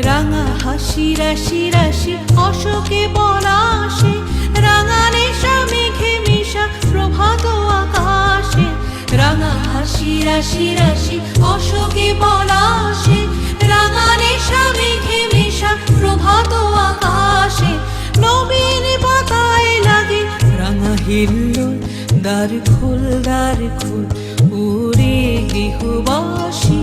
রাঙা হাসি রাশি রাশি অশোকে পলাশে, রাঙা নেশা মেঘে মিশা প্রভাত আকাশে। রাঙা হাসি রাশি রাশি অশোকে পলাশে, রাঙা নেশা মেঘে মিশা প্রভাত আকাশে। নবীন পাতায় লাগে রাঙা হিল্লোল, দ্বার খোল উড়ে গৃহবাসী।